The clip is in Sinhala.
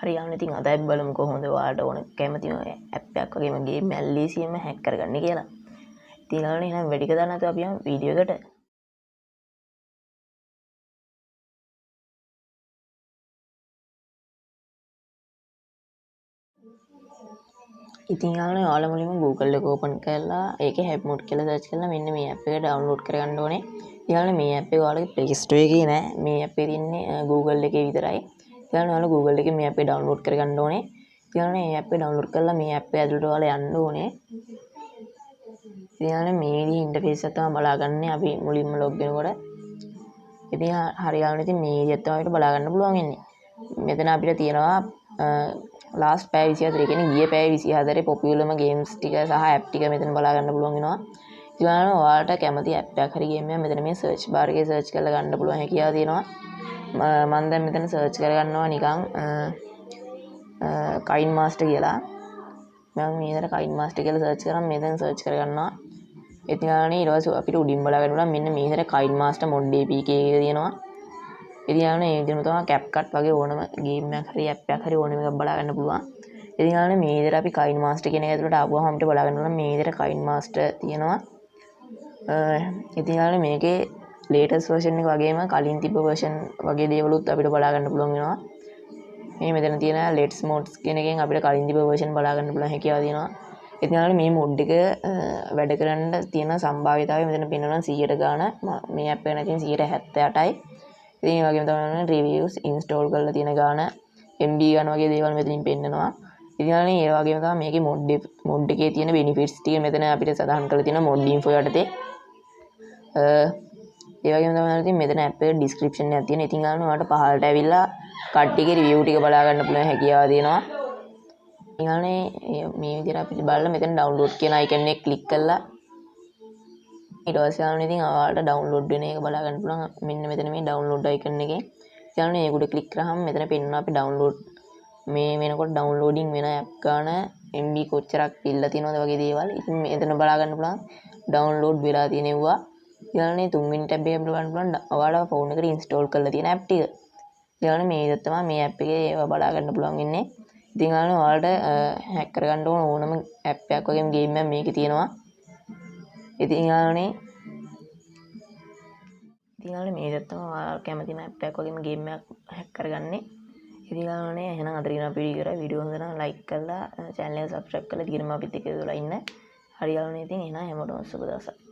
හරි යාළුවනේ ඉතින් අද අපි බලමු කොහොමද ඔයාලට ඕන කැමතිම ඇප් එකක් වගේම ගේම් එකක් ලීසියෙන්ම හැක් කරගන්නේ කියලා. ඉතින් යාළුවනේ එහෙනම් වැඩි කතා නැතුව අපි යමු වීඩියෝ එකට. ඉතින් යාළුවනේ ඔයාලා මුලින්ම Google එක ඕපන් කරලා ඒකේ හැප් මොඩ් කියලා සර්ච් කරලා මෙන්න මේ ඇප් එක ඩවුන්ලෝඩ් කරගන්න ඕනේ. ඉතින් යාළුවනේ මේ ඇප් එක ඔයාලගේ Play Store එකේ නෑ. මේ ඇප් එක තියෙන්නේ Google එකේ විතරයි. ඉතින් ඔයාලා Google එකේ මේ ඇප් එක ඩවුන්ලෝඩ් කරගන්න ඕනේ. ඉතින් මේ ඇප් එක ඩවුන්ලෝඩ් කරලා මේ ඇප් එක ඇතුළට ඔයාලා යන්න ඕනේ. ඉතින් මේ විදිහේ ඉන්ටර්ෆේස් එක තමයි බලාගන්නේ අපි මුලින්ම ලොග් වෙනකොට. ඉතින් හරි යාළුවනේ ඉතින් මේ විදිහට තමයි අපිට බලා ගන්න පුළුවන් වෙන්නේ. මෙතන අපිට තියෙනවා ලාස්ට් පැය 24 කියන්නේ ගිය පැය 24 පොපියුලර්ම ගේම්ස් ටික සහ ඇප් ටික මෙතන බලා ගන්න පුළුවන් වෙනවා. ඉතින් ඔයාලට කැමති ඇප් එකක් හරි ගේම් එකක් මෙතන මේ සර්ච් බාර් එකේ සර්ච් කරලා ගන්න පුළුවන් හැකියාව තියෙනවා. මම දැන් මෙතන සර්ච් කරගන්නවා නිකන් කයින් මාස්ටර් කියලා. මම මේකට කයින් මාස්ටර් කියලා සර්ච් කරාම මෙතන සර්ච් කරගන්නවා. ඉතින් ඊට පස්සේ අපිට උඩින් බලා ගන්න පුළුවන් මෙන්න මේ විදිහට කයින් මාස්ටර් මොඩ් APK එක තියෙනවා. ඉතින් මේ විදිහම තමයි CapCut වගේ ඕනම ගේම් එකක් හරි ඇප් එකක් හරි ඕනම එකක් බලා ගන්න පුළුවන්. ඉතින් මේ විදිහට අපි කයින් මාස්ටර් කියන එක ඇතුළට ආවම අපිට බලා ගන්න පුළුවන් මේ විදිහට කයින් මාස්ටර් තියෙනවා. ඉතින් මේකේ ලේටස්ට් version එක වගේම කලින් තිබ්බ version වගේ දේවලුත් අපිට බලා ගන්න පුළුවන් වෙනවා. මේ මෙතන තියෙන let's mods කියන එකෙන් අපිට කලින් තිබ්බ version බලා ගන්න පුළුවන් හැකියාව තියෙනවා. ඉතින් මේ මොඩ් එක වැඩ කරන්න තියෙන සම්භාවිතාවය මෙතන පෙන්වනවා 100ට ගාන. මේ ඇප් එක නැතිනම් 178යි. ඉතින් ඒ වගේම තමයි reviews install කරලා තියෙන ගාන MB ගන්න වගේ දේවල් මෙතනින් පෙන්නනවා. ඉතින් ඒ වගේම තමයි මේකේ මොඩ් එකේ තියෙන benefits ටික මෙතන අපිට සඳහන් කරලා තියෙනවා මොඩ් info යටතේ. ඒ වගේම තමයි ඉතින් මෙතන ඇප් එකේ description එකක් තියෙනවා. ඉතින් ඔයාලට පහළට ඇවිල්ලා කට්ටියගේ review ටික බලා ගන්න පුළුවන් හැකියාව තියෙනවා. ඉතින් මේ විදිහට අපිට බලලා මෙතන download කියන icon එක click කරලා ඊට පස්සේ ඉතින් ඔයාලට download වෙන එක බලා ගන්න පුළුවන්. මෙන්න මෙතන මේ download icon එකේ ඉතින් ඒකට click කරාම මෙතන පෙන්නනවා අපි download මේ වෙනකොට downloading වෙන app ගන්න MB කොච්චරක් පිල්ලා තියෙනවද වගේ දේවල්. ඉතින් මෙතන බලා ගන්න පුළුවන් download වෙලා තියෙනවා. ඊළඟනේ තුන්වෙනි tab එකේ අපිට බලන්න පුළුවන් ඔයාලා ෆෝන් එකට install කරලා තියෙන app ටික. ඊළඟනේ මේ විදිහට තමයි මේ app එකේ ඒවා බලා ගන්න පුළුවන් වෙන්නේ. ඉතින් ඔයාලට hack කරගන්න ඕනම app එකක් වගේම game එකක් මේකේ තියෙනවා. ඉතින් මේ විදිහට තමයි ඔයාලා කැමතිම app එකක් වගේම game එකක් hack කරගන්නේ. ඉතින් එහෙනම් අද දින අපි වීඩියෝ හොඳ නම් like කරලා channel එක subscribe කරලා දිගටම අපිත් එක්ක ඉඳලා ඉන්න. හරි යාළුවනේ ඉතින් එහෙනම් හැමෝටම සුබ දවසක්.